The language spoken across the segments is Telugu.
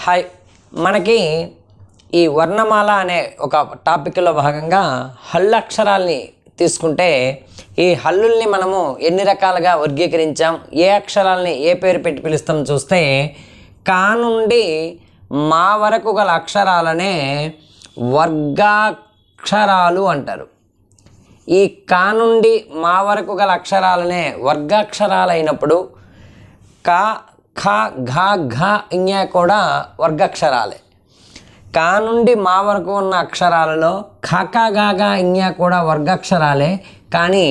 హాయ్, మనకి ఈ వర్ణమాల అనే ఒక టాపిక్లో భాగంగా హల్లక్షరాల్ని తీసుకుంటే ఈ హల్లుల్ని మనము ఎన్ని రకాలుగా వర్గీకరించాం, ఏ అక్షరాల్ని ఏ పేరు పెట్టి పిలుస్తాం చూస్తే కా నుండి మా వరకు గల అక్షరాలనే వర్గాక్షరాలు అంటారు. ఈ కా నుండి మా వరకు గల అక్షరాలనే వర్గాక్షరాలు అయినప్పుడు కా ఖ ఘ ఘ ఇఞ కూడా వర్గాక్షరాలే. కా నుండి మా వరకు ఉన్న అక్షరాలలో ఖ ఖ గ ఘ ఇఞ కూడా వర్గాక్షరాలే, కానీ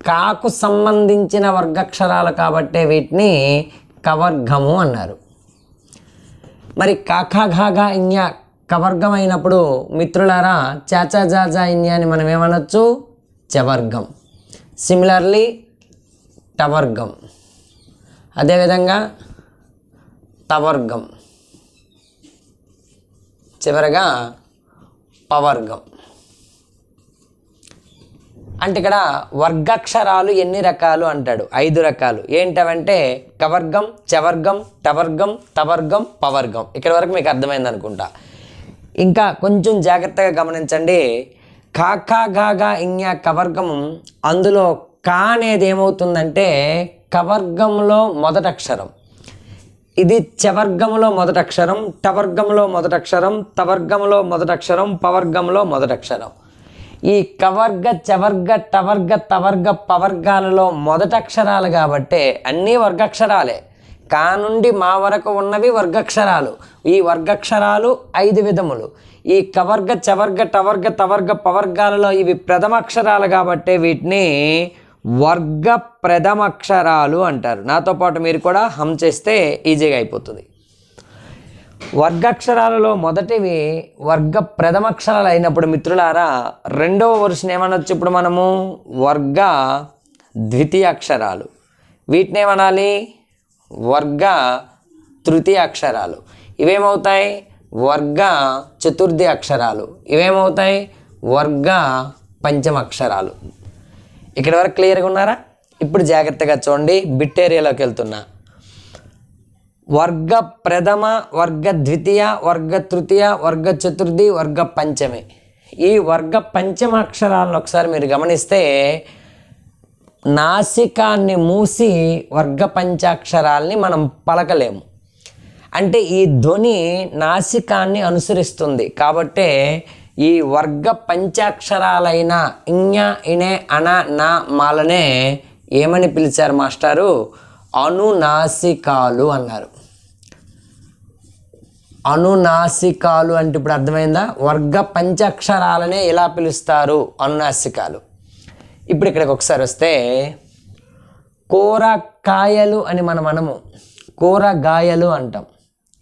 కాకు సంబంధించిన వర్గాక్షరాలు కాబట్టే వీటిని కవర్గము అన్నారు. మరి క ఖ ఘ ఘ ఇఞ కవర్గం అయినప్పుడు మిత్రులారా చాచా జాజా ఇఞ అని మనం ఏమనొచ్చు? చవర్గం. సిమిలర్లీ టవర్గం, అదేవిధంగా తవర్గం, చివరగా పవర్గం. అంటే ఇక్కడ వర్గాక్షరాలు ఎన్ని రకాలు అంటాడు? 5 రకాలు. ఏంటవంటే కవర్గం, చవర్గం, టవర్గం, తవర్గం, పవర్గం. ఇక్కడ వరకు మీకు అర్థమైంది అనుకుంటా. ఇంకా కొంచెం జాగ్రత్తగా గమనించండి. కా ఖ ఘ ఘ ఇఞ కవర్గం, అందులో కా అనేది ఏమవుతుందంటే కవర్గంలో మొదటి అక్షరం. ఇది చవర్గంలో మొదటి అక్షరం, టవర్గంలో మొదటి అక్షరం, తవర్గంలో మొదటి అక్షరం, పవర్గంలో మొదటి అక్షరం. ఈ కవర్గ, చవర్గ, టవర్గ, తవర్గ, పవర్గాలలో మొదటి అక్షరాలు కాబట్టి అన్నీ వర్గాక్షరాలే. కా నుండి మా వరకు ఉన్నవి వర్గాక్షరాలు. ఈ వర్గాక్షరాలు 5 విధములు. ఈ కవర్గ, చవర్గ, టవర్గ, తవర్గ, పవర్గాలలో ఇవి ప్రథమాక్షరాలు కాబట్టి వీటిని వర్గ ప్రథమాక్షరాలు అంటారు. నాతో పాటు మీరు కూడా హమ్ చేస్తే ఈజీగా అయిపోతుంది. వర్గాక్షరాలలో మొదటివి వర్గ ప్రథమాక్షరాలు అయినప్పుడు మిత్రులారా రెండవ వరుసను ఏమనొచ్చు? ఇప్పుడు మనము వర్గ ద్వితీయాక్షరాలు. వీటిని ఏమనాలి? వర్గ తృతీయ అక్షరాలు. ఇవేమవుతాయి? వర్గ చతుర్థి అక్షరాలు. ఇవేమవుతాయి? వర్గ పంచమ అక్షరాలు. ఇక్కడ వరకు క్లియర్గా ఉన్నారా? ఇప్పుడు జాగ్రత్తగా చూడండి, బిట్ ఏరియాలోకి వెళ్తున్నా. వర్గ ప్రథమ, వర్గ ద్వితీయ, వర్గ తృతీయ, వర్గ చతుర్థి, వర్గ పంచమి. ఈ వర్గ పంచమ అక్షరాలను ఒకసారి మీరు గమనిస్తే నాసికాన్ని మూసి వర్గ పంచాక్షరాల్ని మనం పలకలేము. అంటే ఈ ధ్వని నాసికాన్ని అనుసరిస్తుంది కాబట్టే ఈ వర్గ పంచాక్షరాలైన ఇఞ, ఇణె, అణ, నా, మాలనే ఏమని పిలిచారు మాస్టారు? అనునాసికాలు అన్నారు. అనునాసికాలు అంటే ఇప్పుడు అర్థమైందా? వర్గ పంచాక్షరాలనే ఇలా పిలుస్తారు, అనునాసికాలు. ఇప్పుడు ఇక్కడికి ఒకసారి వస్తే కూరకాయలు అని మనము కూరగాయలు అంటాం.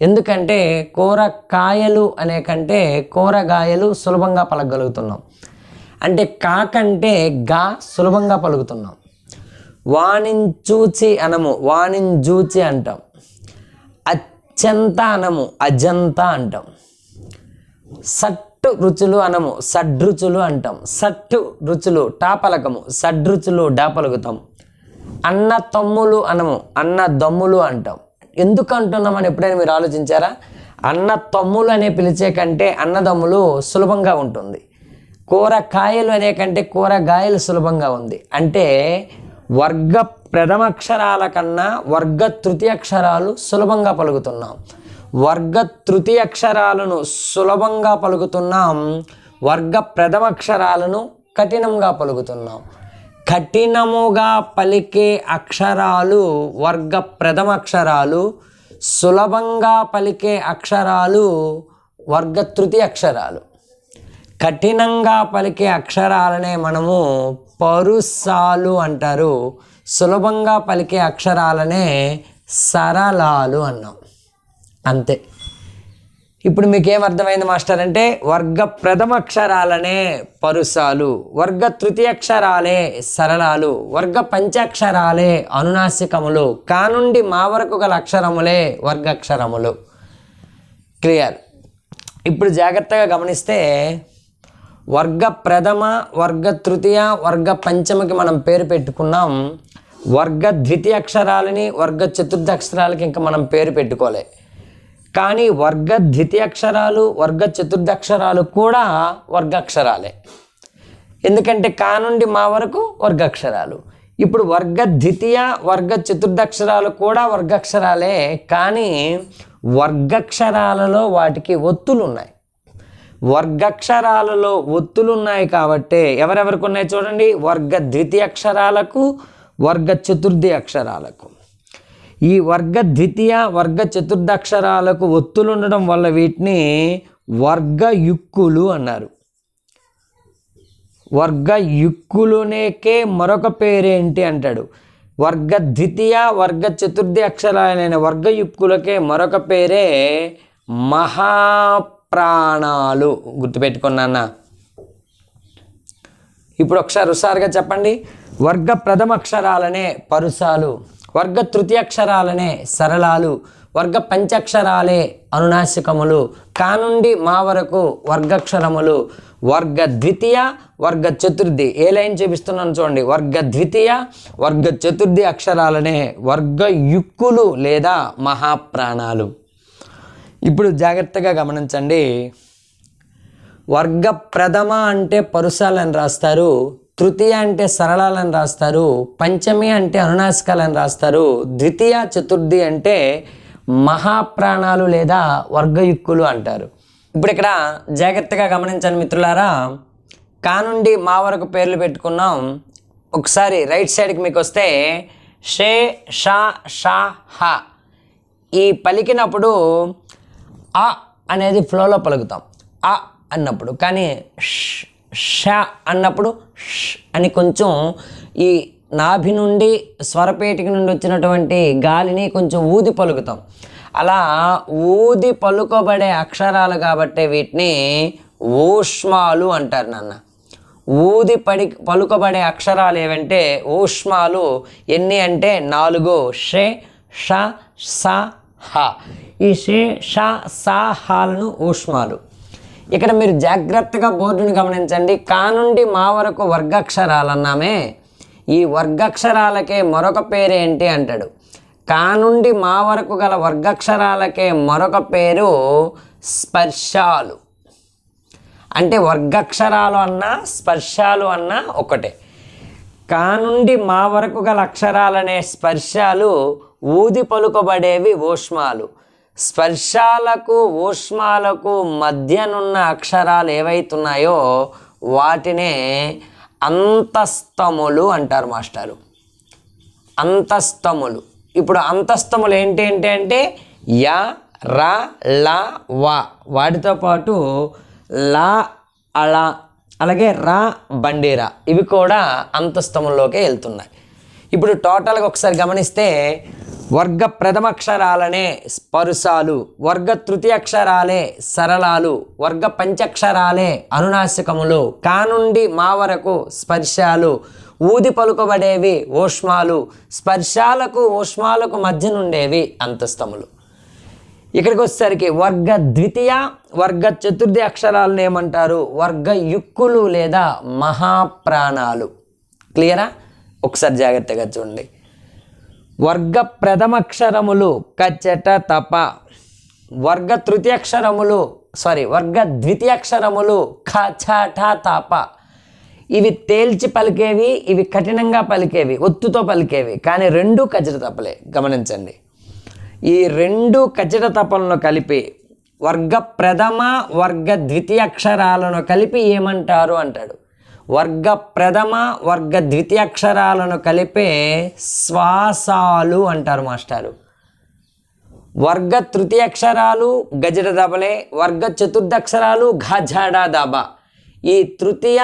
ఎందుకంటే కూరకాయలు అనే కంటే కూరగాయలు సులభంగా పలకగలుగుతున్నాం. అంటే కా కంటే గా సులభంగా పలుకుతున్నాం. వాణించూచి అనము, వాణింజూచి అంటాం. అత్యంత అనము, అజంత అంటాం. సట్టు రుచులు అనము, సడ్రుచులు అంటాం. సట్టు రుచులు టా పలకము, సడ్రుచులు డా పలుకుతాం. అన్న తమ్ములు అనము, అన్న దమ్ములు అంటాం. ఎందుకు అంటున్నామని ఎప్పుడైనా మీరు ఆలోచించారా? అన్న తమ్ములు అనే పిలిచే కంటే అన్నదమ్ములు సులభంగా ఉంటుంది. కూరకాయలు అనే కంటే కూరగాయలు సులభంగా ఉంది. అంటే వర్గ ప్రథమాక్షరాల కన్నా వర్గ తృతీయాక్షరాలు సులభంగా పలుకుతున్నాం. వర్గ తృతీయాక్షరాలను సులభంగా పలుకుతున్నాం, వర్గ ప్రథమాక్షరాలను కఠినంగా పలుకుతున్నాం. కఠినముగా పలికే అక్షరాలు వర్గ ప్రథమాక్షరాలు, సులభంగా పలికే అక్షరాలు వర్గ తృతీయ అక్షరాలు. కఠినంగా పలికే అక్షరాలనే మనము పరుసాలు అంటారు, సులభంగా పలికే అక్షరాలనే సరళాలు అన్నాం. అంతే. ఇప్పుడు మీకేం అర్థమైంది మాస్టర్ అంటే వర్గ ప్రథమాక్షరాలనే పరుసాలు, వర్గ తృతీయాక్షరాలే సరళాలు, వర్గ పంచాక్షరాలే అనునాసికములు, కా నుండి మా వరకు గల అక్షరములే వర్గాక్షరములు. క్లియర్? ఇప్పుడు జాగ్రత్తగా గమనిస్తే వర్గ ప్రథమ, వర్గ తృతీయ, వర్గ పంచమకి మనం పేరు పెట్టుకున్నాం. వర్గ ద్వితీయ అక్షరాలని వర్గ చతుర్థ అక్షరాలకి ఇంకా మనం పేరు పెట్టుకోలే. కానీ వర్గ ద్వితీయాక్షరాలు వర్గ చతుర్థాక్షరాలు కూడా వర్గాక్షరాలే. ఎందుకంటే కా నుండి మా వరకు వర్గాక్షరాలు. ఇప్పుడు వర్గ ద్వితీయ వర్గ చతుర్థాక్షరాలు కూడా వర్గాక్షరాలే, కానీ వర్గాక్షరాలలో వాటికి ఒత్తులు ఉన్నాయి. వర్గాక్షరాలలో ఒత్తులు ఉన్నాయి కాబట్టి ఎవరెవరికి ఉన్నాయి చూడండి, వర్గ ద్వితీయ అక్షరాలకు వర్గ చతుర్థి అక్షరాలకు. ఈ వర్గ ద్వితీయ వర్గ చతుర్థాక్షరాలకు ఒత్తులు ఉండడం వల్ల వీటిని వర్గయుక్కులు అన్నారు. వర్గయుక్కులునేకే మరొక పేరేంటి అంటాడు. వర్గ ద్వితీయ వర్గ చతుర్థి అక్షరాలైన వర్గయుక్కులకే మరొక పేరే మహాప్రాణాలు. గుర్తుపెట్టుకున్నాన్న. ఇప్పుడు ఒకసారి హుషారుగా చెప్పండి. వర్గ ప్రథమ అక్షరాలనే పరుసాలు, వర్గ తృతీయాక్షరాలనే సరళాలు, వర్గ పంచాక్షరాలే అనునాసికములు, కా నుండి మా వరకు వర్గాక్షరములు, వర్గ ద్వితీయ వర్గ చతుర్థి. ఏ లైన్ చూపిస్తున్నాను చూడండి. వర్గ ద్వితీయ వర్గ చతుర్థి అక్షరాలనే వర్గయుక్కులు లేదా మహాప్రాణాలు. ఇప్పుడు జాగ్రత్తగా గమనించండి. వర్గ ప్రథమ అంటే పరుసాలని రాస్తారు, తృతీయ అంటే సరళాలని రాస్తారు, పంచమి అంటే అనునాసికాలని రాస్తారు, ద్వితీయ చతుర్థి అంటే మహాప్రాణాలు లేదా వర్గయుక్కులు అంటారు. ఇప్పుడు ఇక్కడ జాగ్రత్తగా గమనించండి మిత్రులారా. కా నుండి మా వరకు పేర్లు పెట్టుకున్నాం. ఒకసారి రైట్ సైడ్కి మీకు వస్తే షే షా షా హ ఈ పలికినప్పుడు అ అనేది ఫ్లోలో పలుకుతాం అ అన్నప్పుడు, కానీ ష అన్నప్పుడు ష్ అని కొంచెం ఈ నాభి నుండి స్వరపేటికి నుండి వచ్చినటువంటి గాలిని కొంచెం ఊది పలుకుతాం. అలా ఊది పలుకబడే అక్షరాలు కాబట్టి వీటిని ఊష్మాలు అంటారు నాన్న. ఊది పలుకబడే అక్షరాలు ఏవంటే ఊష్మాలు. ఎన్ని అంటే 4. షే ష స హ. ఈ షే ష స హాలను ఊష్మాలు. ఇక్కడ మీరు జాగ్రత్తగా బోర్డుని గమనించండి. కా నుండి మా వరకు వర్గాక్షరాలు అన్నామే. ఈ వర్గాక్షరాలకే మరొక పేరేంటి అంటాడు. కా నుండి మా వరకు గల వర్గాక్షరాలకే మరొక పేరు స్పర్శాలు. అంటే వర్గాక్షరాలు అన్నా స్పర్శాలు అన్నా ఒకటే. కా నుండి మా వరకు గల అక్షరాలనే స్పర్శాలు, ఊది పలుకబడేవి ఊష్మాలు. స్పర్శాలకు ఊష్మాలకు మధ్యనున్న అక్షరాలు ఏవైతున్నాయో వాటినే అంతస్తములు అంటారు మాస్టారు. అంతస్తములు. ఇప్పుడు అంతస్తములు ఏంటి అంటే య ర ల వ, వాటితో పాటు లా అళ అలాగే రా బండిరా ఇవి కూడా అంతస్తముల్లోకే వెళ్తున్నాయి. ఇప్పుడు టోటల్గా ఒకసారి గమనిస్తే వర్గ ప్రథమాక్షరాలనే పరుసాలు, వర్గ తృతీయాక్షరాలే సరళాలు, వర్గ పంచాక్షరాలే అనునాసికములు, కా నుండి మా వరకు స్పర్శాలు, ఊది పలుకబడేవి ఊష్మాలు, స్పర్శాలకు ఊష్మాలకు మధ్య నుండేవి అంతస్తములు. ఇక్కడికి వచ్చేసరికి వర్గ ద్వితీయ వర్గ చతుర్థి అక్షరాలను ఏమంటారు? వర్గ యుక్కులు లేదా మహాప్రాణాలు. క్లియరా? ఒకసారి జాగ్రత్తగా చూడండి. వర్గ ప్రథమాక్షరములు కచట తప, వర్గ తృతీయాక్షరములు వర్గ ద్వితీయాక్షరములు ఖచట తప. ఇవి తేల్చి పలికేవి, ఇవి కఠినంగా పలికేవి, ఒత్తుతో పలికేవి, కానీ రెండు కచట తపలే. గమనించండి, ఈ రెండు కచట తపలను కలిపి వర్గ ప్రథమ వర్గ ద్వితీయాక్షరాలను కలిపి ఏమంటారు అంటాడు. వర్గ ప్రథమ వర్గ ద్వితీయాక్షరాలను కలిపే శ్వాసాలు అంటారు మాస్టారు. వర్గ తృతీయాక్షరాలు గజడ దబలే, వర్గ చతుర్థాక్షరాలు ఘజడ దబ. ఈ తృతీయ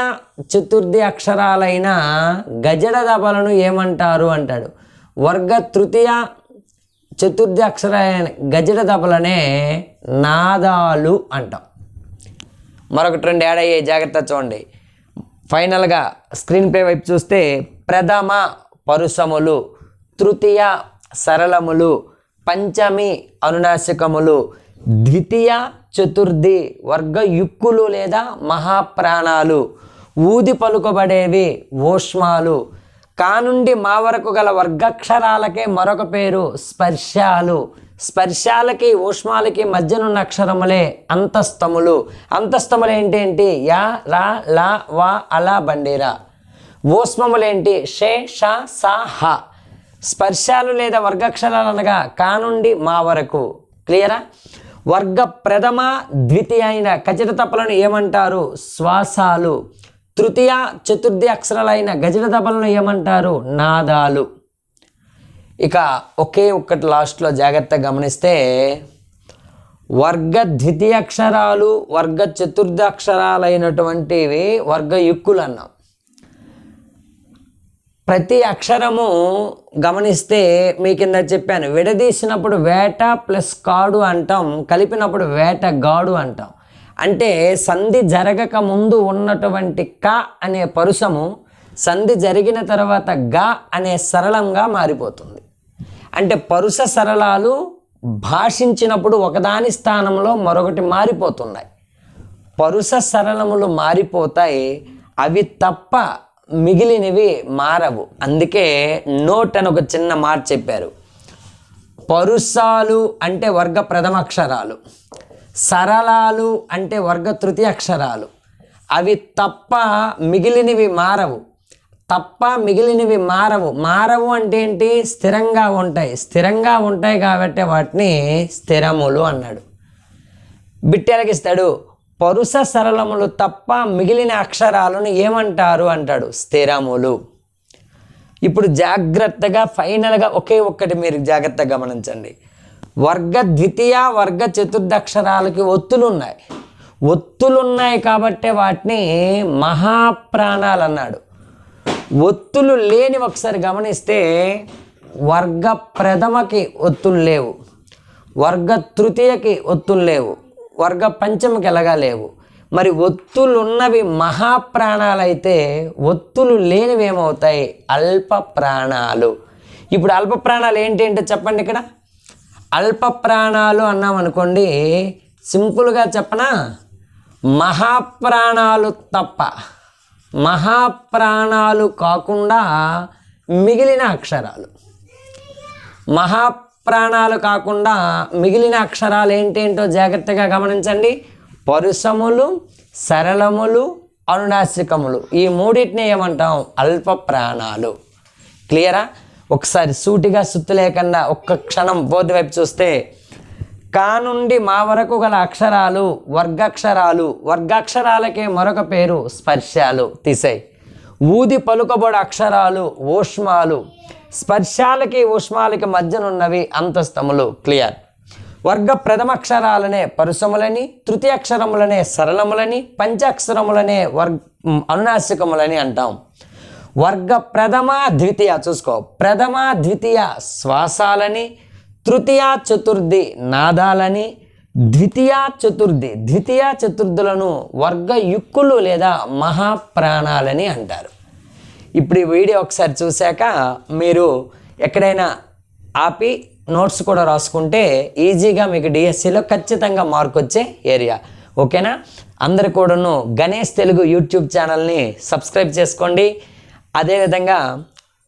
చతుర్థి అక్షరాలైన గజడ దబలను ఏమంటారు అంటాడు. వర్గ తృతీయ చతుర్థి అక్షరాలైన గజడ దబలనే నాదాలు అంటాం. మరొకటి రెండు యాడ్ అయ్యే, జాగ్రత్త చూడండి. ఫైనల్గా స్క్రీన్ ప్లే వైపు చూస్తే ప్రథమ పరుసములు, తృతీయ సరళములు, పంచమి అనునాసికములు, ద్వితీయ చతుర్థి వర్గ యుక్కులు లేదా మహాప్రాణాలు, ఊది పలుకబడేవి ఊష్మాలు, కా నుండి మా వరకు గల వర్గాక్షరాలకే మరొక పేరు స్పర్శాలు. స్పర్శాలకి ఊష్మాలకి మధ్యనున్న అక్షరములే అంతస్తములు. అంతస్తములు ఏంటేంటి? యా, రా, లా, వా, అలా, బండేరా. ఊష్మములేంటి? షే, షా, సా, హ. స్పర్శాలు లేదా వర్గాక్షరాలు అనగా కా నుండి మా వరకు. క్లియరా? వర్గ ప్రథమ ద్వితీయ అయిన ఖచ్చిత తప్పలను ఏమంటారు? శ్వాసాలు. తృతీయ చతుర్థి అక్షరాలైన గజట తప్పలను ఏమంటారు? నాదాలు. ఇక ఒకే ఒక్కటి లాస్ట్లో జాగ్రత్తగా గమనిస్తే వర్గ ద్వితీయ అక్షరాలు వర్గ చతుర్థ అక్షరాలైనటువంటివి వర్గ యుక్కులు అన్నాం. ప్రతి అక్షరము గమనిస్తే మీ కింద చెప్పాను, విడదీసినప్పుడు వేట ప్లస్ కాడు అంటాం, కలిపినప్పుడు వేట గాడు అంటాం. అంటే సంధి జరగక ముందు ఉన్నటువంటి క అనే పరుసము సంధి జరిగిన తర్వాత గ అనే సరళంగా మారిపోతుంది. అంటే పరుస సరళాలు భాషించినప్పుడు ఒకదాని స్థానంలో మరొకటి మారిపోతున్నాయి. పరుస సరళములు మారిపోతాయి, అవి తప్ప మిగిలినవి మారవు. అందుకే నోట్ అని ఒక చిన్న మాట చెప్పారు. పరుసాలు అంటే వర్గ ప్రథమ అక్షరాలు, సరళాలు అంటే వర్గ తృతీయ అక్షరాలు. అవి తప్ప మిగిలినవి మారవు. తప్ప మిగిలినవి మారవు. మారవు అంటే ఏంటి? స్థిరంగా ఉంటాయి. స్థిరంగా ఉంటాయి కాబట్టి వాటిని స్థిరములు అన్నాడు. బిట్టెలకిస్తాడు. పరుస సరళములు తప్ప మిగిలిన అక్షరాలను ఏమంటారు అంటాడు? స్థిరములు. ఇప్పుడు జాగ్రత్తగా ఫైనల్గా ఒకే ఒక్కటి మీరు జాగ్రత్తగా గమనించండి. వర్గ ద్వితీయ వర్గ చతుర్థ అక్షరాలకి ఒత్తులు ఉన్నాయి. ఒత్తులున్నాయి కాబట్టి వాటిని మహాప్రాణాలు అన్నాడు. ఒత్తులు లేని ఒకసారి గమనిస్తే వర్గ ప్రథమకి ఒత్తులు లేవు, వర్గ తృతీయకి ఒత్తులు లేవు, వర్గ పంచమకి ఎలాగా లేవు. మరి ఒత్తులున్నవి మహాప్రాణాలైతే ఒత్తులు లేనివి ఏమవుతాయి? అల్ప ప్రాణాలు. ఇప్పుడు అల్ప ప్రాణాలు ఏంటంటే చెప్పండి. ఇక్కడ అల్ప ప్రాణాలు అన్నామనుకోండి, సింపుల్గా చెప్పనా, మహాప్రాణాలు తప్ప, మహాప్రాణాలు కాకుండా మిగిలిన అక్షరాలు. మహాప్రాణాలు కాకుండా మిగిలిన అక్షరాలు ఏంటేంటో జాగ్రత్తగా గమనించండి. పరుసములు, సరళములు, అనునాసికములు. ఈ మూడింటిని ఏమంటాం? అల్ప ప్రాణాలు. క్లియరా? ఒకసారి సూటిగా సుత్తు లేకుండా ఒక్క క్షణం బోర్డు వైపు చూస్తే కా నుండి మా వరకు గల అక్షరాలు వర్గాక్షరాలు. వర్గాక్షరాలకే మరొక పేరు స్పర్శాలు. తీసేయి. ఊది పలుకబడి అక్షరాలు ఊష్మాలు. స్పర్శాలకి ఊష్మాలకి మధ్యనున్నవి అంతస్తములు. క్లియర్? వర్గ ప్రథమ అక్షరాలనే పరుసములని, తృతీయ అక్షరములనే సరళములని, పంచాక్షరములనే అనునాసికములని అంటాం. వర్గ ప్రథమ ద్వితీయ చూసుకో, ప్రథమ ద్వితీయ శ్వాసాలని, తృతీయ చతుర్థి నాదాలని, ద్వితీయ చతుర్థులను వర్గ యుక్కులు లేదా మహాప్రాణాలని అంటారు. ఇప్పుడు ఈ వీడియో ఒకసారి చూశాక మీరు ఎక్కడైనా ఆపి నోట్స్ కూడా రాసుకుంటే ఈజీగా మీకు డిఎస్సిలో ఖచ్చితంగా మార్క్ వచ్చే ఏరియా. ఓకేనా? అందరు కూడాను గణేష్ తెలుగు యూట్యూబ్ ఛానల్ని సబ్స్క్రైబ్ చేసుకోండి. అదేవిధంగా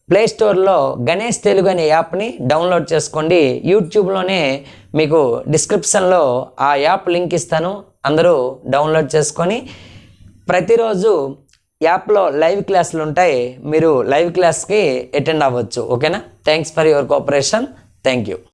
ప్లేస్టోర్లో గణేష్ తెలుగు అనే యాప్ని డౌన్లోడ్ చేసుకోండి. యూట్యూబ్లోనే మీకు డిస్క్రిప్షన్లో ఆ యాప్ లింక్ ఇస్తాను, అందరూ డౌన్లోడ్ చేసుకొని ప్రతిరోజు యాప్లో లైవ్ క్లాసులు ఉంటాయి, మీరు లైవ్ క్లాస్కి అటెండ్ అవ్వచ్చు. ఓకేనా? Thanks for your cooperation. Thank you.